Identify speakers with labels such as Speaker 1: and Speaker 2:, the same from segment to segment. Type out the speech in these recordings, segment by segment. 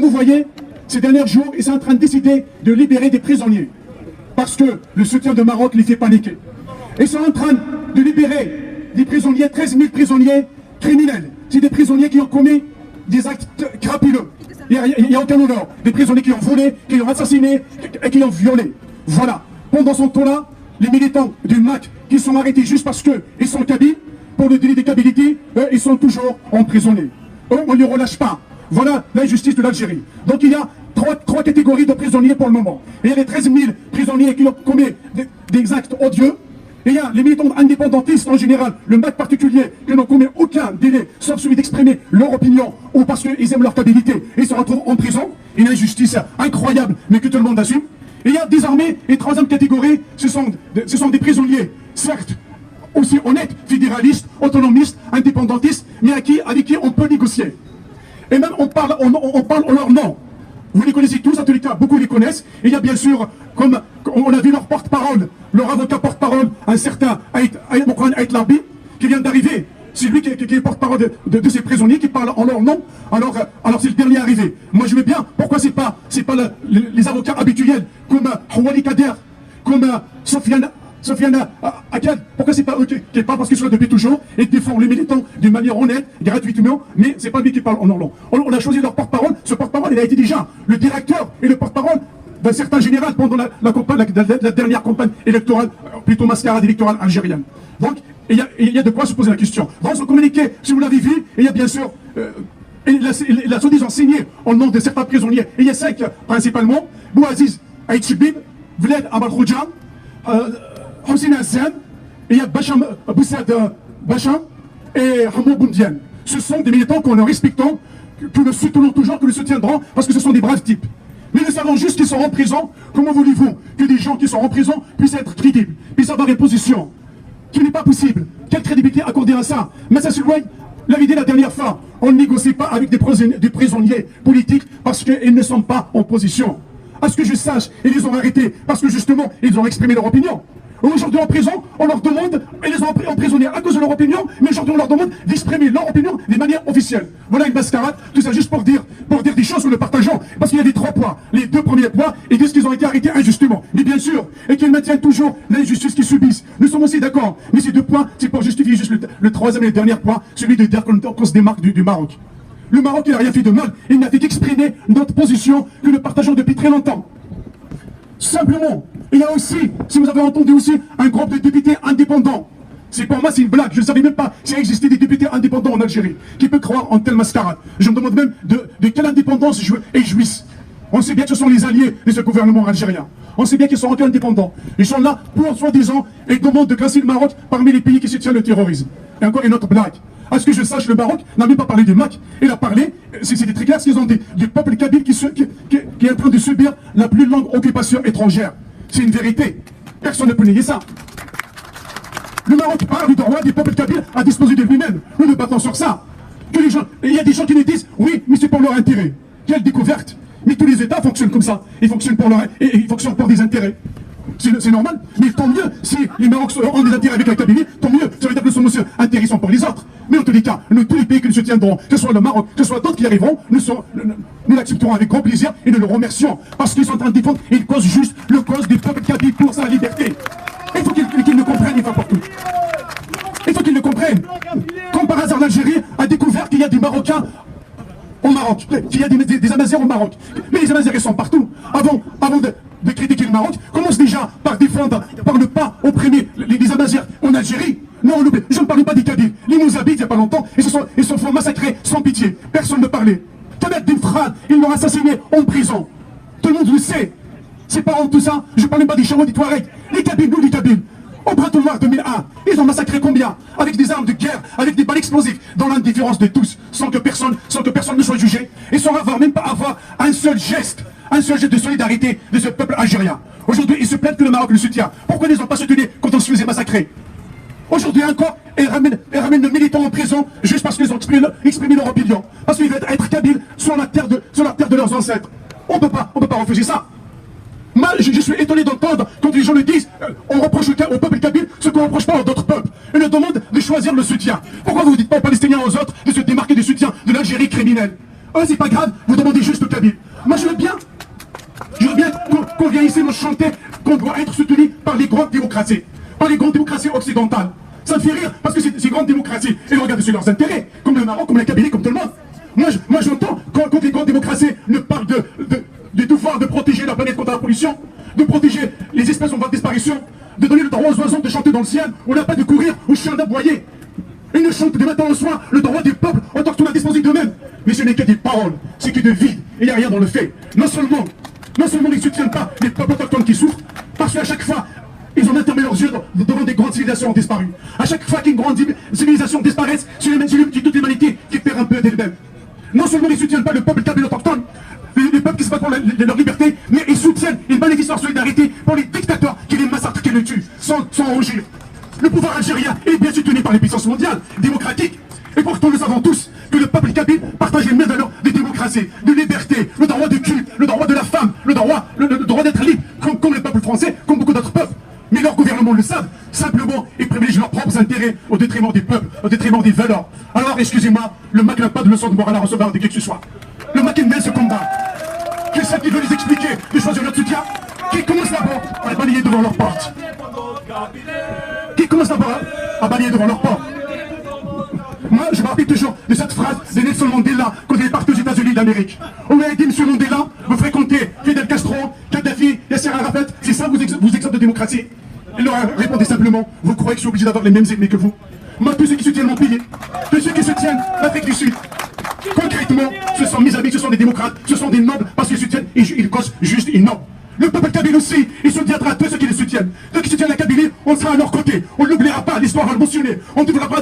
Speaker 1: vous voyez, ces derniers jours, ils sont en train de décider de libérer des prisonniers. Parce que le soutien de Maroc les fait paniquer. Ils sont en train de libérer des prisonniers, 13 000 prisonniers criminels. C'est des prisonniers qui ont commis des actes crapuleux. Il n'y a aucun honneur. Des prisonniers qui ont volé, qui ont assassiné et qui ont violé. Voilà. Pendant ce temps-là, les militants du MAC qui sont arrêtés juste parce qu'ils sont kabyles, pour le délit de kabylie, ils sont toujours emprisonnés. On ne les relâche pas. Voilà l'injustice de l'Algérie. Donc il y a trois catégories de prisonniers pour le moment. Il y a les 13 000 prisonniers qui ont commis des actes odieux. Et il y a les militants indépendantistes en général, le MAC particulier, qui n'ont commis aucun délai, sauf celui d'exprimer leur opinion ou parce qu'ils aiment leur stabilité et se retrouvent en prison. Une injustice incroyable, mais que tout le monde assume. Et il y a désormais une troisième catégorie, ce sont des prisonniers, certes, aussi honnêtes, fédéralistes, autonomistes, indépendantistes, mais avec qui on peut négocier. Et même on parle en leur nom. Vous les connaissez tous, en tous les cas, beaucoup les connaissent. Et il y a bien sûr, comme on a vu leur porte-parole, leur avocat porte-parole, un certain Aït Larbi, qui vient d'arriver. C'est lui qui est porte-parole de ces prisonniers, qui parle en leur nom. Alors c'est le dernier arrivé. Moi je veux bien, pourquoi c'est pas les avocats habituels, comme Houali Kader, comme Sofiane Akad, pourquoi c'est pas eux qui parlent parce qu'ils sont là depuis toujours et défendent les militants d'une manière honnête, gratuitement, mais c'est pas lui qui parle en leur nom. On a choisi leur porte-parole, ce porte-parole il a été déjà le directeur et le porte-parole d'un certain général pendant la dernière campagne électorale, plutôt mascarade électorale algérienne. Donc il y a de quoi se poser la question. Dans son communiqué, si vous l'avez vu, il y a bien sûr, il a soi-disant signé au nom de certains prisonniers, et il y a 5 principalement, Bouaziz Aïtchibib, Vlad Abalkhoudjan, Hossein Hassan, et il y a Boussad Bacham et Hamoud Boumdiane. Ce sont des militants qu'on nous respectons, que nous soutenons toujours, que nous soutiendrons, parce que ce sont des braves types. Mais nous savons juste qu'ils sont en prison. Comment voulez-vous que des gens qui sont en prison puissent être crédibles, puissent avoir une position qui n'est pas possible? Quelle crédibilité accorder à ça? Mais ça se voit, l'avait dit la dernière fois, on ne négocie pas avec des prisonniers politiques parce qu'ils ne sont pas en position. À ce que je sache, ils les ont arrêtés parce que justement, ils ont exprimé leur opinion. Aujourd'hui en prison, on leur demande, et les ont emprisonnés à cause de leur opinion, mais aujourd'hui on leur demande d'exprimer leur opinion de manière officielle. Voilà une mascarade, tout ça juste pour dire des choses que nous partageons. Parce qu'il y a les 3 points. Les 2 premiers points, ils disent qu'ils ont été arrêtés injustement. Mais bien sûr, et qu'ils maintiennent toujours l'injustice qu'ils subissent. Nous sommes aussi d'accord. Mais ces 2 points, c'est pour justifier juste le 3e et le dernier point, celui de dire qu'on se démarque du Maroc. Le Maroc, il n'a rien fait de mal. Il n'a fait qu'exprimer notre position que nous partageons depuis très longtemps. Simplement, il y a aussi, si vous avez entendu aussi, un groupe de députés indépendants. Pour moi, c'est une blague. Je ne savais même pas s'il existait des députés indépendants en Algérie. Qui peut croire en telle mascarade? Je me demande même de quelle indépendance ils jouissent. On sait bien que ce sont les alliés de ce gouvernement algérien. On sait bien qu'ils sont encore indépendants. Ils sont là pour, soi-disant, et demandent de classer le Maroc parmi les pays qui soutiennent le terrorisme. Et encore une autre blague. À ce que je sache, le Maroc n'a même pas parlé du MAC. Il a parlé, c'était très clair, qu'ils ont des peuples kabyles qui est en train de subir la plus longue occupation étrangère. C'est une vérité. Personne ne peut nier ça. Le Maroc parle du droit des peuples kabyles à disposer de lui-même. Nous nous battons sur ça. Il y a des gens qui nous disent, oui, mais c'est pour leur intérêt. Quelle découverte! Mais tous les États fonctionnent comme ça. Ils fonctionnent pour des intérêts. C'est normal. Mais tant mieux si les Marocs ont des intérêts avec la Kabylie, tant mieux. Ça veut dire que nous sommes aussi intéressants pour les autres. Mais en tous les cas, tous les pays que nous soutiendrons, que ce soit le Maroc, que ce soit d'autres qui arriveront, nous l'accepterons avec grand plaisir et nous le remercions. Parce qu'ils sont en train de défendre une cause juste, le cause des peuples kabyles pour sa liberté. Il faut qu'ils le comprennent une fois pour toutes. Il faut qu'ils le comprennent. Comme par hasard, l'Algérie a découvert qu'il y a des Marocains au Maroc, qu'il y a des Amazirs au Maroc. Mais les Amazirs, ils sont partout. Avant de critiquer le Maroc, commence déjà par défendre, par ne pas opprimer les Amazirs en Algérie. Non, je ne parlais pas des Kabyles. Ils nous habitent il n'y a pas longtemps et ils se font massacrer sans pitié. Personne ne parlait. Kamed Benfrad, ils l'ont assassiné en prison. Tout le monde le sait. C'est pas honte tout ça. Je ne parlais pas des Chaouas, des Touaregs. Les Kabyles, nous les Kabyles. Au Bras Noir 2001, ils ont massacré combien? Avec des armes de guerre, avec des balles explosives, dans l'indifférence de tous, sans que personne ne soit jugé, et sans même pas avoir un seul geste de solidarité de ce peuple algérien. Aujourd'hui, ils se plaignent que le Maroc le soutient. Pourquoi ils n'ont pas soutenu quand on se faisait massacrer? Aujourd'hui encore, ils ramènent nos militants en prison juste parce qu'ils ont exprimé leur opinion. Parce qu'ils veulent être kabyles sur la terre de leurs ancêtres. On peut pas refuser ça. Moi, je suis étonné d'entendre quand les gens le disent, on reproche au peuple kabyle ce qu'on ne reproche pas aux autres peuples. Et nous demande de choisir le soutien. Pourquoi vous ne dites pas aux Palestiniens, aux autres, de se démarquer du soutien de l'Algérie criminelle? Eux, c'est pas grave, vous demandez juste au Kabyle. Moi, je veux bien qu'on vienne ici nous chanter qu'on doit être soutenu par les grandes démocraties, occidentales. Ça me fait rire, parce que ces grandes démocraties, elles regardent sur leurs intérêts, comme le Maroc, comme la Kabylie, comme tout le monde. Moi j'entends, quand les grandes démocraties ne parlent du devoir de protéger la planète contre la pollution, de protéger les espèces en voie de disparition, de donner le droit aux oiseaux de chanter dans le ciel, on n'a pas de courir aux chiens d'aboyer. Ils ne chantent des matins au soir le droit des peuples autochtones à disposer d'eux-mêmes. Mais ce n'est que des paroles, c'est que de vide, il n'y a rien dans le fait. Non seulement ils ne soutiennent pas les peuples autochtones qui souffrent, parce qu'à chaque fois, ils ont fermé leurs yeux devant des grandes civilisations ont disparu. À chaque fois qu'une grande civilisation disparaît, c'est toute l'humanité qui perd un peu d'elle-même. Non seulement ils ne soutiennent pas le peuple kabyle autochtone, les peuples qui se battent pour leur liberté, mais ils soutiennent, ils manifestent leur solidarité pour les dictateurs qui les massacrent, qui les tuent, sans rougir. Le pouvoir algérien est bien soutenu par les puissances mondiales, démocratiques. Et pourtant, nous savons tous que le peuple kabyle partage les mêmes valeurs de démocratie, de liberté, le droit de culte, le droit de la femme, le droit d'être libre, comme le peuple français, comme beaucoup d'autres peuples. Mais leurs gouvernements le savent, simplement, ils privilégient leurs propres intérêts au détriment des peuples, au détriment des valeurs. Alors, excusez-moi, le MAC n'a pas de leçon de morale à recevoir de qui que ce soit. Le MAC mène ce combat. Qui est celle qui veut les expliquer de choisir notre soutien, qui commence d'abord à balayer devant leur porte. À balayer devant leur porte. Moi, je me rappelle toujours de cette phrase de Nelson Mandela quand il est parti aux États-Unis d'Amérique. On lui a dit, monsieur Mandela, vous fréquentez Fidel Castro, Kadhafi, Yasser Arafat, c'est ça vous exemples de démocratie? Il leur a répondu simplement, vous croyez que je suis obligé d'avoir les mêmes ennemis que vous? Moi, tous ceux qui soutiennent mon pays, tous ceux qui soutiennent l'Afrique du Sud, concrètement, ce sont mes amis, ce sont des démocrates, ce sont des nobles, parce qu'ils soutiennent, ils causent juste une noble. Le peuple kabyle aussi, il soutiendra tous ceux qui les soutiennent. Ceux qui soutiennent la Kabylie, on sera à leur côté. On ne l'oubliera pas, l'histoire va le mentionner. On développera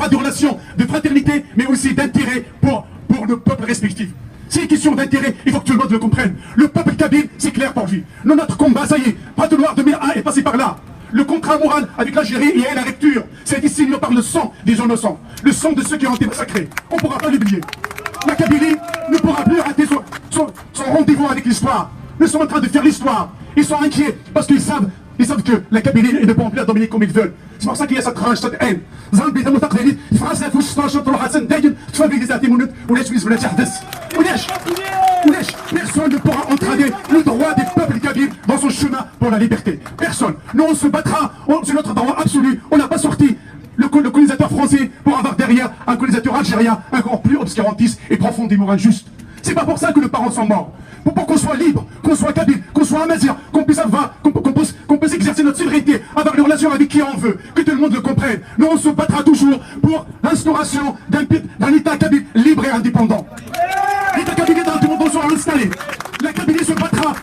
Speaker 1: des relations de fraternité, mais aussi d'intérêt pour le peuple respectif. C'est une question d'intérêt, il faut que tout le monde le comprenne. Le peuple kabyle, c'est clair pour lui. Notre combat, ça y est, Prat Noir 2001 est passé par là. Le contrat moral avec l'Algérie et la rupture, c'est ici signé par le sang des innocents, le sang de ceux qui ont été massacrés. On ne pourra pas l'oublier. La Kabylie ne pourra plus rater son rendez-vous avec l'histoire. Ils sont en train de faire l'histoire. Ils sont inquiets parce qu'ils savent que la Kabylie ne pourra plus la dominer comme ils veulent. C'est pour ça qu'il y a cette rage, cette haine. Personne ne pourra entraver le droit des peuples kabyles dans son chemin pour la liberté. Personne. Nous, on se battra. C'est notre droit absolu. On n'a pas sorti le colonisateur français pour avoir derrière un colonisateur algérien encore plus obscurantiste et profondément injuste. C'est pas pour ça que nos parents sont morts. Pour qu'on soit libre, qu'on soit kabyle, qu'on soit amazir, qu'on puisse exercer notre souveraineté, avoir une relation avec qui on veut, que tout le monde le comprenne. Nous, on se battra toujours pour l'instauration d'un État kabyle libre et indépendant. L'État kabyle et indépendant sera installé. La Kabylie se battra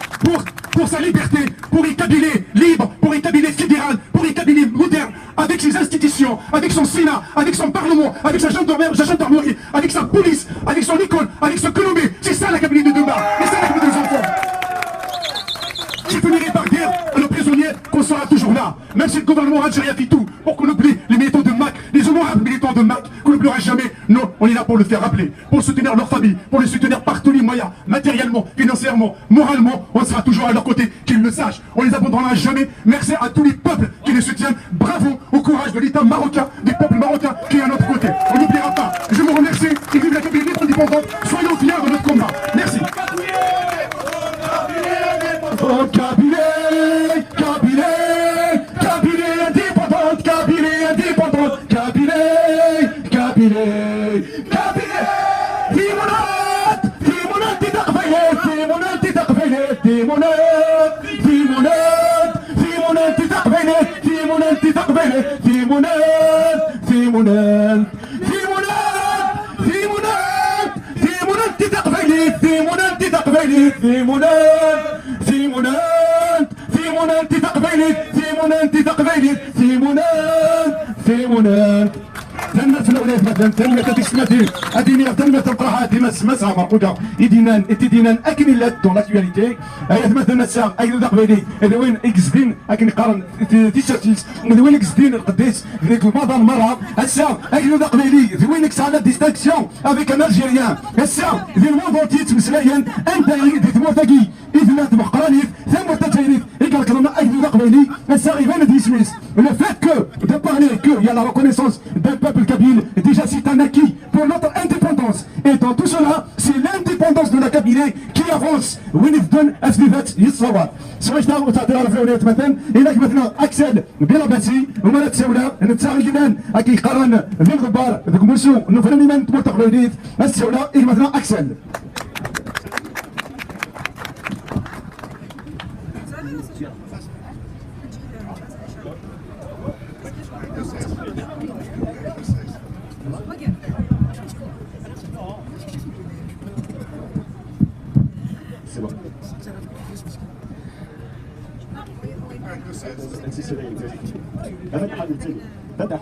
Speaker 1: pour sa liberté, pour une Kabylie libre, pour une Kabylie fédérale, pour une Kabylie moderne, avec ses institutions, avec son Sénat, avec son Parlement, avec sa gendarmerie, avec sa police, avec son école, avec son Colombie. C'est ça la Kabylie de demain, et c'est la Kabylie des enfants. Je finirai par dire à nos prisonniers qu'on sera toujours là, même si le gouvernement algérien fait tout pour qu'on oublie les militants de MAC, les honorables militants de MAC, qu'on n'oubliera jamais. Non, on est là pour le faire rappeler, pour soutenir leur famille, pour les soutenir par tous les moyens, matériellement, financièrement, moralement. On sera toujours à leur côté, qu'ils le sachent. On les abandonnera jamais. Merci à tous les peuples qui les soutiennent. Bravo au courage de l'État marocain, des peuples marocains qui est à notre côté. On n'oubliera pas. Je vous remercie. Et vive la Kabylie libre indépendante. Soyons fiers de notre combat. Merci. Oh, Kabylie, Kabylie, Kabylie indépendante, Kabylie indépendante, Kabylie, Kabylie, Kabylie. Timonat, Timonat, Titakvelet, Timonat, Titakvelet, Timonat, Timonat, Timonat, Titakvelet, Timonat, Titakvelet, Timonat, Timonat, Timonat, Timonat, Timonat, Titakvelet, Timonat, Titakvelet, Timonat. Timonat. تمت الأولاد مثلا تمت تسمتي أدينا تمت القراءة ديما سمسها مرقودة يدينا تدينا أكملت دون لاكtualité أي مثلا الساعة أي دقبيلي إذا وين إكسدين أكن قارن تيشرتيس إذا وين إكسدين القديس ذيك المرة المرة الساعة أي دقبيلي إذا وين إكس على ديستاكسيون افيك ان ألجيريان الساعة ذي الموضوع تيتمسلايا أنت ذي تموتاكي إذا تبقراني ثم تجريد إيقال كلمة أي دقبيلي الساعة يبان ديسميس le fait que de parler qu'il y a la reconnaissance d'un peuple peuple kabyle, déjà c'est un acquis pour notre indépendance. Et dans tout cela, c'est l'indépendance de la Kabylie qui avance. ونفضل أثبت يتصور. سواء تعرفوا تعطينا في ولية مثلا إلا مثلا أكسل بلا باتي وما تساولا نتساوي كمان أكي قرن ذي الغبار ذوك مرسو نفرمي من تمرتق لوليت الساولا إلا مثلا أكسل.
Speaker 2: فتح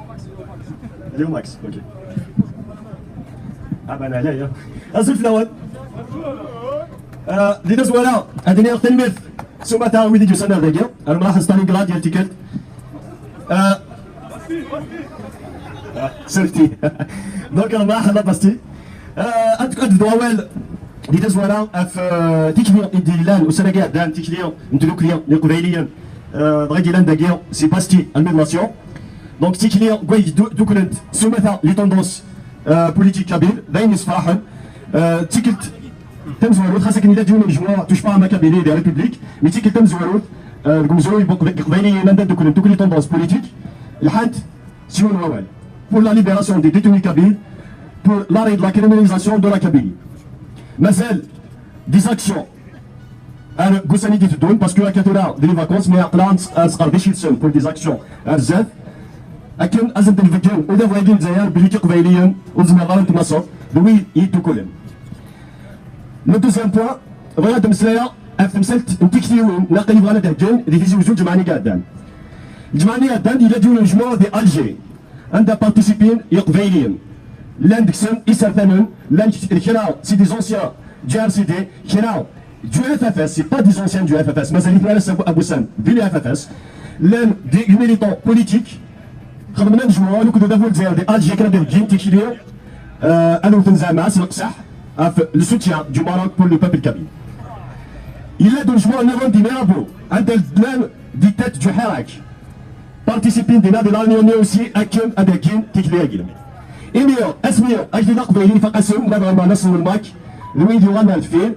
Speaker 2: اليوم ماكس اوكي انا هنايا الزلف الاول دينا زوالا عندنا وقت الميرث ثم تا ويدي جو سنه دقيقه انا راح ستالينغراد ديال تيكت سيرتي دونك انا راح لاباستي اتكد دوال دينا زوالا في تيكليون ديلان وسناكيا دان تيكليون ندلوكليون لقبيليا دغيا لان داكيا سي باستي الميغراسيون دونك تيكليون كوي دوكلنت سومثا لي توندونس بوليتيك كابيل باين يصفراحن تيكلت تم زوالوت خاصك إلا ديونا مجموعة توش با ما كابيلي دي ريبوبليك مي تيكلت تم زوالوت كومزوي قبيلي لان دوكلنت دوك لي توندونس بوليتيك الحد سيون روال pour la libération des détenus kabyles, pour l'arrêt de la criminalisation de la Kabylie. مازال des actions انا قوساني دي تدون باسكو كاتولا دي فاكونس مي عقلان صغار باش يتسم بور دي زاكسيون بزاف لكن ازم تنفكر ودا فايدين الجزائر بليتي قبيليا وزمغار نتماصر دوي يدو كلهم. لو دوزيام بوان بغينا تمسلايا في مسالت نتيكتيوين ناقلي بغانا تهجن اللي في زوج جمعني قادان. الجمعني قادان الى ديونا مجموعه دي الجي عندها بارتيسيبين قبيليين لان دكسن يسرثنون لان كنا سي دي زونسيان جي ار سي دي كنا du FFS, c'est pas des anciens du FFS, mais c'est Aboussam, du FFS, l'un des militants politiques, comme nous jouons, nous devons dire des Algériens qui ont été tirés, à l'Outenzamas, le soutien du Maroc pour le peuple kabyle. Il a donc joué en avant du Mérabo, un des des têtes du Harak, participant de l'Union aussi, à Kim, à Kim, Tikléagil. Et mieux, Asmir, Ajdina Koubaïli, Fakassoum, Navarma, Nassou Mak, Louis Duran Alfir,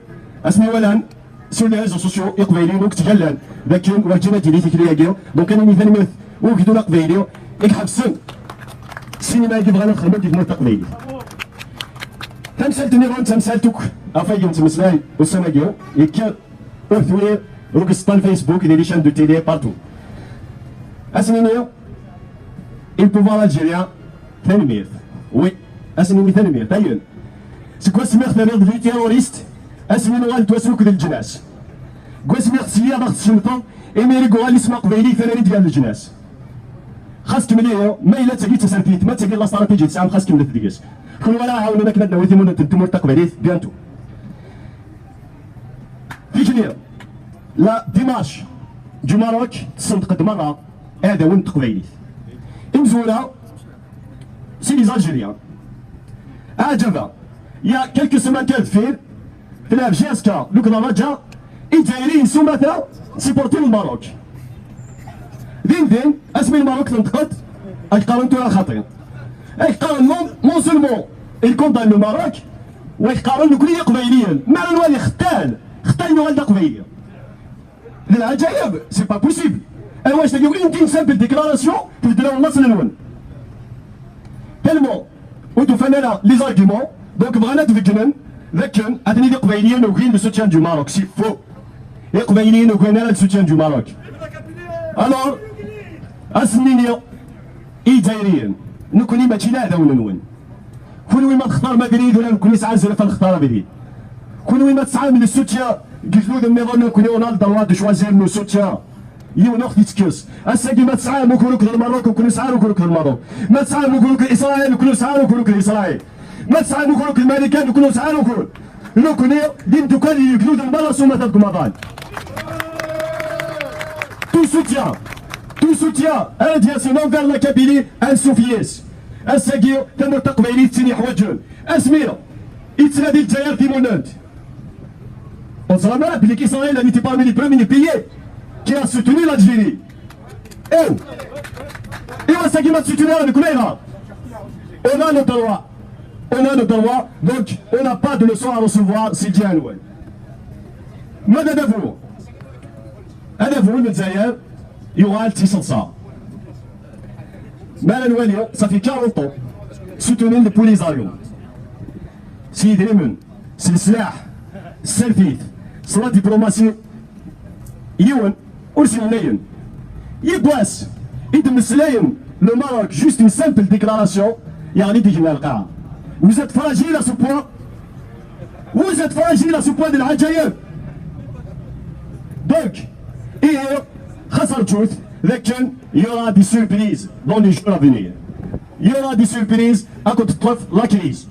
Speaker 2: اسمي ولان سور لي ريزو سوسيو يقبيلي وكتجلان لكن واجنا ديالي تكرياكيو دونك انا مثال مثل وكدو قبيلي يكحبسن السينما اللي بغانا نخدمو كيف ما تقبيلي تمثال تنيرون تمثالتك افايم تمثلاي وسناكيو يكا اوثوير روكسطا الفيسبوك ديال لي شان دو تيلي بارتو اسمينيو البوفوار الجيريان تنمير وي اسميني تنمير تايون سكوا سمير ثاني دي تيروريست اسمي نوال توسوك ديال الجناس كواسمي خصيا ضغط الشنطه ايميري كوال اسم قبيلي ثاني ديال الجناس خاصك مليو ما الا تجي تسالتيت ما تجي لا استراتيجي تسعه خاصك من تدقس كل ولا عاوننا كنا نويتي من تمر تقبيلي بيانتو في كلير لا ديماش دو ماروك تصدق مره هذا وين تقبيلي امزولا سي لي زالجيريان عجبا يا كلكو سمان كانت فيه تلعب جيسكا لوك درجة إداريين سمثا سيبورتي الماروك دين اسمي الماروك تنتقد أي قارنتو خاطئين أي قارن نون سولمون الكوندان الماروك ويقارن كل قبيليا مع الوالي ختان نوال قبيليا للعجائب سي با بوسيبل أنا واش تلقاو إنتين سامبل ديكلاراسيون تبدلو النص للون تالمون وتفننا لي زارغيمون دونك بغانا تفكرن لكن هذني قبيليين وكاين لو سوتيان دو ماروك سي فو قبيليين وكاين لو سوتيان دو ماروك الور اسنينيو إداريين نكوني ماشي لا هذا ونون كل وين ما تختار مدريد ولا نكوني ساعه زلفه نختار مدريد كل وين ما تسعى من السوتيان قلتلو ذا النظام نكوني اون دوا دو شوازير نو سوتيان يو نوخ تيتكس الساكي ما تسعى نكونو الماروك نكونو ساعه نكونو الماروك ما تسعى نكونو اسرائيل نكونو ساعه نكونو اسرائيل ما تسعى نكونو الامريكان نكونو ساعه نكونو دين تكالي يكلود المرة سوما تبقى مضان tout soutien indignation envers la Kabylie انسوفياس الساقيو تمر تقبيلي تسيني حواجهم اسمير يتسنادي الجزائر في مونند on se rappelle qu'Israël n'était pas parmi les premiers pays qui a soutenu l'Algérie. Et on sait qu'il m'a soutenu à la Kouleira. On a le droit. On a le droit, donc on n'a pas de leçon à recevoir, c'est dit Anouel. ماذا ندافعوا؟ ندافعوا للجزائر يغال الاتصال صعب. مال الوالي صافي 40 طون سوتونين لي بوليزاريو. سيد ريمون سي السلاح السلفيت صلاة دبلوماسي يون ورسل لين يبواس يدم السلايم لو ماروك جوست une simple déclaration يعني ديجنا القاعة. Vous êtes fragile à ce point. Vous êtes fragile à ce point de العجايب. Donc, hier, خسر جوث لكن il y aura des surprises dans les jours à venir. Il y aura des surprises à côté de la crise.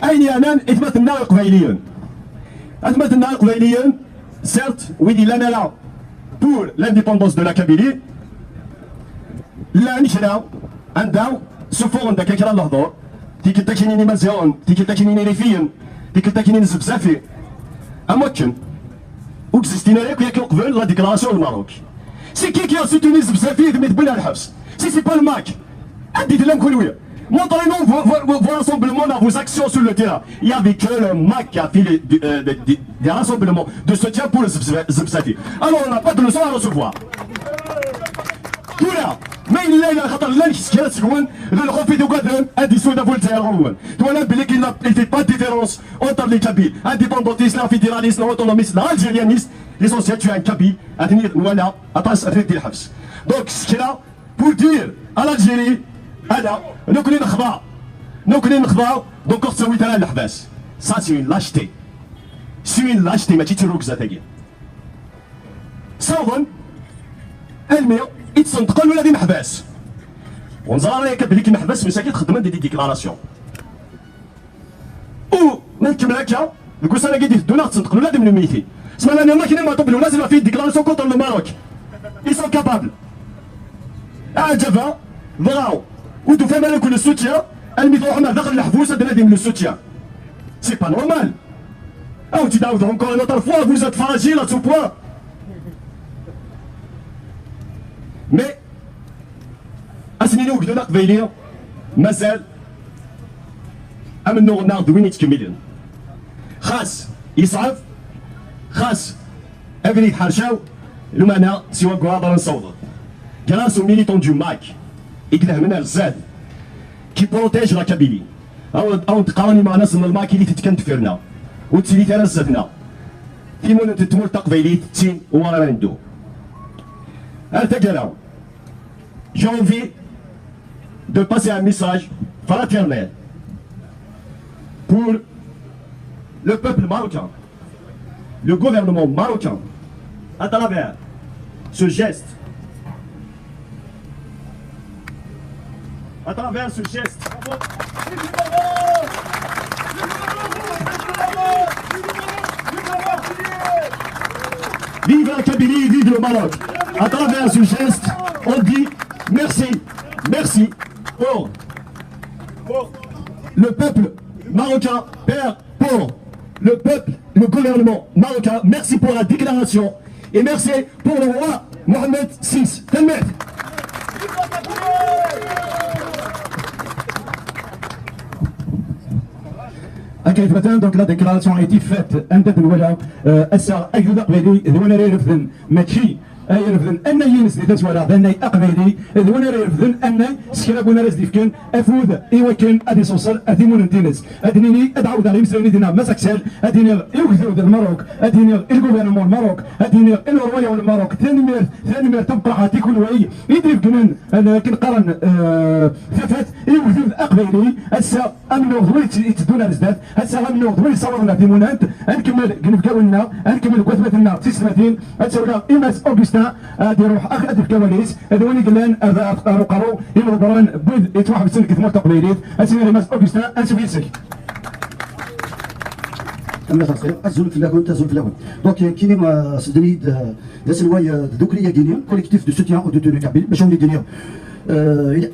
Speaker 2: أين أنا إثبتنا القبيليين. أثبتنا القبيليين certes ويدي لنا لا pour l'indépendance de la Kabylie. لا نشرا عندها سفور عندك كرا الهضور تيك تاكينيني مزيون تيك تاكينيني ريفيين تيك تاكينيني زبزافي اماكن وكزيستينا لك وياك قبل لا ديكلاراسيون الماروك سي كي a soutenu زبزافي دمي تبنى الحبس سي با الماك عندي لهم كلوية montrez-nous vos rassemblements dans vos actions sur le terrain. Il n'y avait que le MAC qui a fait des rassemblements de soutien pour le Zebzafi. Alors on n'a pas de leçon à recevoir. Tout là. ما إلا إلا خاطر لا الكسكات سكون الخوفي دو قادم هادي سودا فولتير هو تولا بلي il fait pas de différence entre les Kabyles indépendantistes لا fédéralistes لا autonomistes لا algérianistes l'essentiel tu es un Kabyle أدني ولا أطاس أدني الحبس donc سكلا pour dire à l'Algérie أنا نكوني نخضع donc سويت أنا الحباس ça c'est une lâcheté ماشي تيروكزا تاكي صوغن المير يتصنتقل ولا دي محباس ونزار عليك بلي كي محباس مساكين تخدم دي ديكلاراسيون او ما نكمل هكا الكوس انا قاعد يهدونا تصنتقل ولا دي من الميتين اسمع انا ما كاين ما طبلوا لازم في ديكلاراسيون كونتر لو ماروك ils sont capables عجبها ضراو ودو فما لكم لو سوتيان الميت روحنا داخل الحبوس هذا نادي من لو سوتيان سي با نورمال او تداوز encore une autre fois vous êtes fragile à ce point. Mais أسنيني وقدونا قبيلية مازال أمنو ناخد وين يتكملين خاص يصعب خاص أبني يتحرشاو لما أنا سوا قواضر نصوض grâce aux militants du MAC يقدر منها الزاد كي بروتيج لا كابيلي أو تقارني مع ناس من الماك اللي تتكنت فيرنا وتسلي تنزفنا في مون تتمول تقبيلي تين ورا ندو التقراو. J'ai envie de passer un message fraternel pour le peuple marocain, le gouvernement marocain, à travers ce geste. À travers ce geste. Vive la Kabylie, vive le Maroc. À travers ce geste, on dit merci pour le peuple marocain, père, pour le peuple, le gouvernement marocain. Merci pour la déclaration et merci pour le roi Mohamed VI. Telmet.
Speaker 1: Donc la déclaration a été faite. يرفضن ان ينس دي تسوالا بان اقبيلي ذونا يرفضن ان سكرابونا راس ديفكن افوذ ايوكن ادي سوصل ادي مونتينس اديني ادعود على مسرني دينا مسكسل اديني يوكذو الماروك اديني الغوفرنمون الماروك اديني الروايه الماروك ثاني مير تبقى هاتي كل وعي يديفكن انا كنقارن ثفات يوكذو اقبيلي هسا امنو ضويت يتدونا رزدات هسا امنو ضويت صورنا في مونانت نكمل نفكاولنا نكمل كوثبتنا 36 هتسولا ايماس اوغست هادي روح اخذ في كواليس هذا وين قلنا هذا قرو يمر بران بيض يتوحد سنه كثمر تقبيليت اسمي ماس اوغستا انسو فيسك
Speaker 3: اما تصير ازول في لاكون تزول في لاكون دونك كيني ما صدري داس الواي دوكليه غينيا كوليكتيف دو سوتيان او دو توني كابيل باش هما غينيا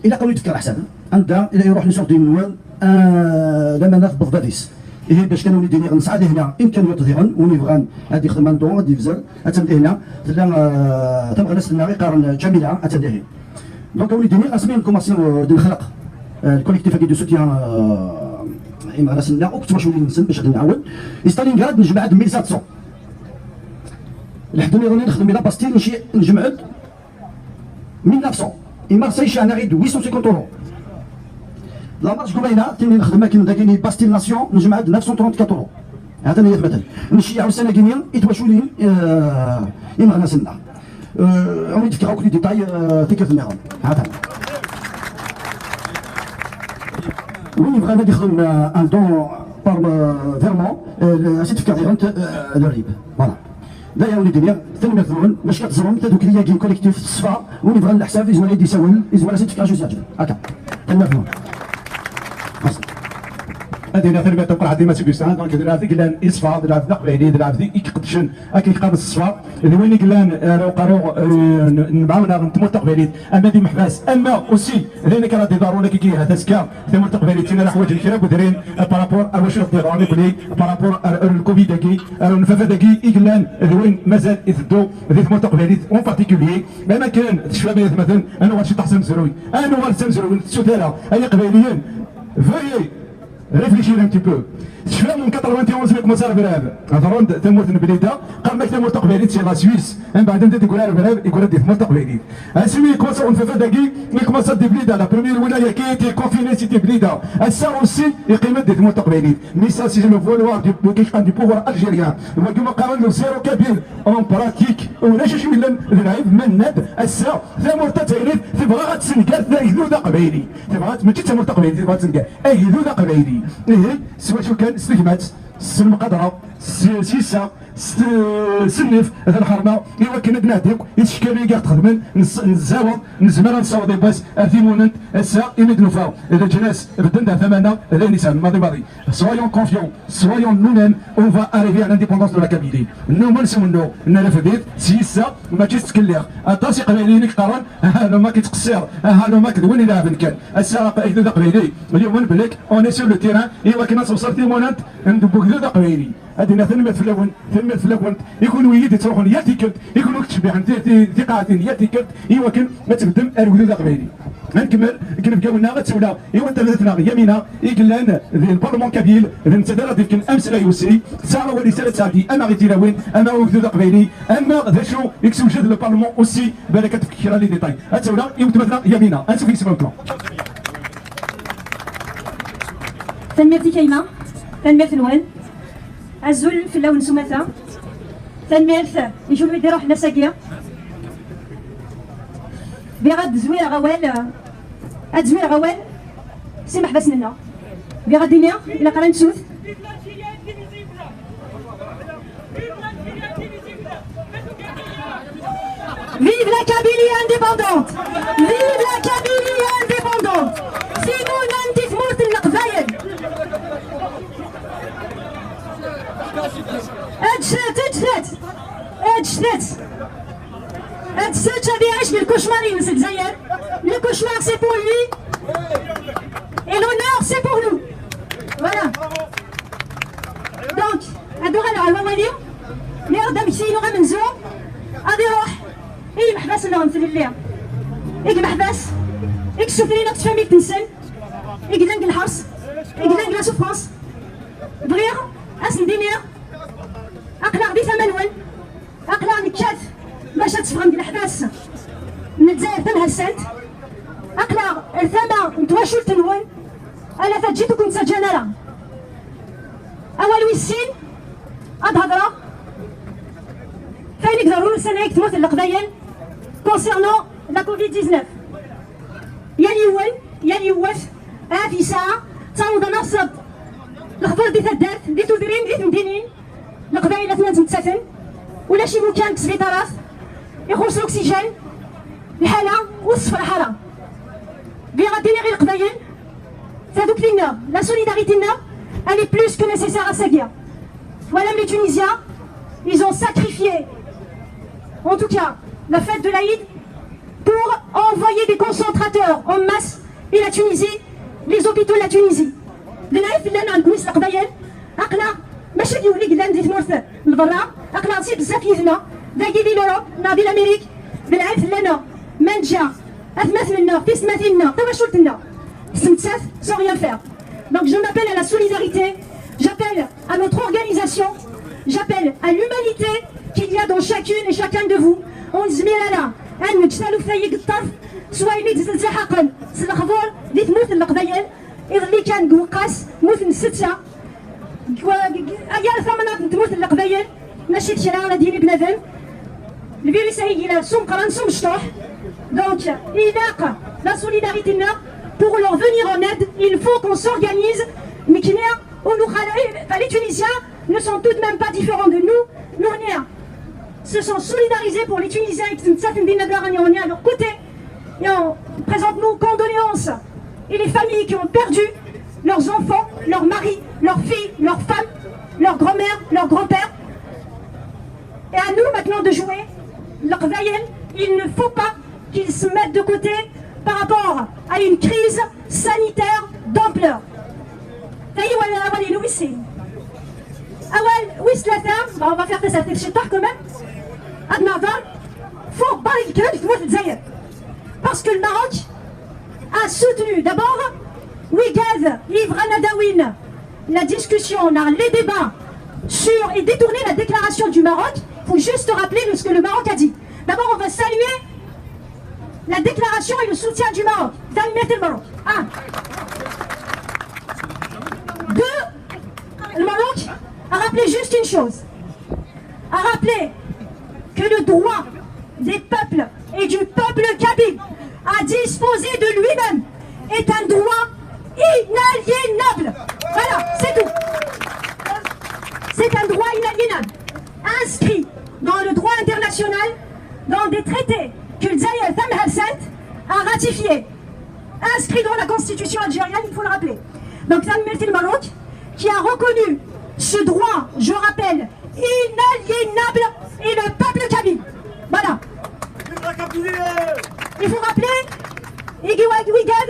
Speaker 3: الى قالوا يتذكر احسن عندها الى يروح لسوق دي منوال لما ناخذ بغداديس هي باش كانوا ندير نسعى هنا امكانيات ديالهم ونبغى هذه خدمه ندو غادي بزاف اتمدي هنا تبغى ناس لنا قارن جميله اتمدي دونك وليدي اسمي الكوماسيون ديال الخلق الكوليكتيف دو سوتيان اما ناس لنا وكنت باش نولي نسن باش نعاون ستالينغراد نجمع 1700 لحد ملي راني نخدم بلا باستيل نجمع 1900 et Marseille chez un arrêt de 850 €. La marche قبيله تاني نخدم كاين داكيني باستيل ناسيون نجمع 934 €. هذا اللي مثلا نمشي عاود سنه كينيا يتواشوا لي يما ناس لنا. اوني تفكروا كل ديتاي تيكف الميرون هذا. وين بغا غادي يخدم ان دون بار فيرمون اسيت تفكر ديالهم الريب فوالا. لا يا وليدي ثاني مثلا باش كتزرهم حتى دوك اللي كاين كوليكتيف الصفا وني بغا الحساب يزول يدي يسول يزول اسيت تفكر جوج يعجبك هكا ثاني مثلا
Speaker 1: هذه ثاني تبقى عندي ما تبيسان دونك درا في كلان اصفا درا في قبيلي درا في يقدشن اكي قابس الصفا اللي وين كلان قارو نبعونا نتموت قبيلي اما دي محباس اما اوسي هنا كان دي ضروري كي هذا سكا تموت قبيلي تينا حوايج الكراب ودارين بارابور واش دي ضروري بلي بارابور الكوفيد كي النفافه كي يكلان وين مازال يثدو ذي تموت قبيلي اون بارتيكولي ما كان الشباب مثلا انا واش تحسن مزروي انا واش تمزروي سوداله اي قبيليين فيي réfléchir un petit peu. Je fais mon 91 اللي كمسار براب هضرون تموت البليده قال ما تموت قبيليت سي لا سويس من بعد انت تقول لها براب يقول لك تموت قبيليت اسمي كونسا اون فافا داكي اللي كمسار دي بليده لا بروميير ولايه كي تي كونفيني سيتي بليده السا اوسي يقيمه دي تموت قبيليت مي سا سي لو فولوار دو كيشقان دي بوفوار الجيريان كما قارن لو زيرو كبير اون براتيك وناش شي ولا اللاعب مناد السا تموت تايريت تبغى غتسنكر ذو ذا قبيلي تبغى ماشي تموت قبيلي تبغى تسنكر اي ذو ذا قبيلي ايه سوا شو كان استجمات المقدره سيسا سنف هذا الحرمه ايوا كنا بناديك يتشكى لي كاع تخدمن نزاوض نزمر نصاوض باس ارثيموننت السا يمدلوفا اذا جناس بدنا ثمانه هذا نيسان ماضي سويون كونفيون سويون نو-ميم اون فا اريفي على لانديبوندونس دو لا كابيلي نو ما نسولو انا فديت سيسا ما تيستكليغ اطاسي قبيلينك قران هذا ما كيتقصر هذا ما كدوين الى فين كان السا اذا قبيلي اليوم نبلك اوني سور لو تيران ايوا كنا توصل ثيموننت ندبوك ذو قبيلي هذه ثنمت في الاول ثنمت في الاول يكونوا يدي تروحون يا تيكت يكونوا تشبع انت قاعدين يا تيكت ايوا كان ما تقدم الودود قبيلي نكمل كنبقاو لنا غتسولا ايوا انت بداتنا يمينا يقلان البرلمان كبيل نتدار ديك امس لا يوسري ساعه ولي ساعه ساعتي اما غيتيراوين اما ودود قبيلي اما ذا شو يكسو جد البرلمان اوسي بالك تفكر لي ديتاي غتسولا ايوا تبدنا يمينا انت في اسم البلان
Speaker 4: تنميتي كاينه تنميت الوان الزول في اللون سمثة تنميرث يجولو يديرو حنا ساكيا بغاد زوير غوال هاد زوير غوال سي محبس لنا بغاد دينيا إلا قرا نسوث Vive la Kabylie indépendante! Vive la Kabylie indépendante! Sinon nanti تموت القبايل هاد السات غادي يعيش بالكوشمار ينسى الجزائر لو كوشمار سي بور لوي اي لونور سي بور نو فوالا دونك هادو غنلعبو اليوم ملي غدا مشينو غنمزو غادي يروح اي محبس لهم في الليل ايك محبس ايك شوف لينا فاميل تنسل ايك لانك الحرس ايك لانك لا سوفرونس بغيغ اسن دينيا اقلع دي ثمنون اقلع نكات باش تفهم ديال الاحداث من الجزائر تنها السنت اقلع الثما نتواشل تنون انا فجيتو كنت جنرا اول ويسين هضره فين يقدروا السنه تموت القبايل كونسيرنو لا كوفيد 19 يا اليوان يا اليوات في ساعه تعوض نصب الخبر دي تدات دي تدرين دي مدينين القبائل لازم تسافن ولا شي مكان كسبيطارات يخلص الاكسجين الحاله وصف الحاله بغادي غير القبائل فهادوك لينا لا سوليداريتي لنا elle est plus que nécessaire à Saguia. Voilà les Tunisiens, ils ont sacrifié en tout cas la fête de l'Aïd pour envoyer des concentrateurs en masse et la Tunisie, les hôpitaux de la Tunisie. لنا في لنا عندكم القبائل أقلا ماشي ديولي قلان دي تمورث لبرا أقلا نصيب بزاف يثنا داكي دي لوروب ناضي لأمريك بالعرف لنا من جا أثمث منا في سماثنا توا شولتنا سمتساث sans rien faire. Donc je m'appelle à la solidarité, j'appelle à notre organisation, j'appelle à l'humanité qu'il y a dans chacune et chacun de vous. On se met là, أن نجتالو في الطرف سواء اللي تلتحقن الأخبار اللي تموت القبايل إذا اللي كان قوقاس موت الستة أيا ثمنات تموت القبايل ماشي تشرا ديالي بنادم الفيروس هي سوم قران سوم شطوح. Donc il y a la solidarité là pour leur venir en aide. Il faut qu'on s'organise. Mais qui les Tunisiens ne sont tout de même pas différents de nous. Nous se sont solidarisés pour les Tunisiens et on est à leur côté. Et on présente nos condoléances et les familles qui ont perdu leurs enfants, leurs maris, leurs filles, leurs femmes, leurs grand-mères, leurs grands-pères. Et à nous maintenant de jouer leur veille. Il ne faut pas qu'ils se mettent de côté par rapport à une crise sanitaire d'ampleur. On va faire ça quand même. Parce que le Maroc a soutenu d'abord Ouigad, Yves Ranadawin, la discussion, les débats sur et détourner la déclaration du Maroc. Il faut juste rappeler ce que le Maroc a dit. D'abord, on va saluer la déclaration et le soutien du Maroc. Le Maroc. Un. Deux, le Maroc a rappelé juste une chose. A rappelé que le droit des peuples et du peuple kabyle à disposer de lui-même est un droit inaliénable. Voilà, c'est tout. C'est un droit inaliénable, inscrit dans le droit international, dans des traités que le Zayed Tam Hassan a ratifiés, inscrit dans la constitution algérienne, il faut le rappeler. Donc le Maroc, qui a reconnu ce droit, je rappelle, inaliénable, et le peuple kabyle. Voilà. Il faut rappeler, Ouigad,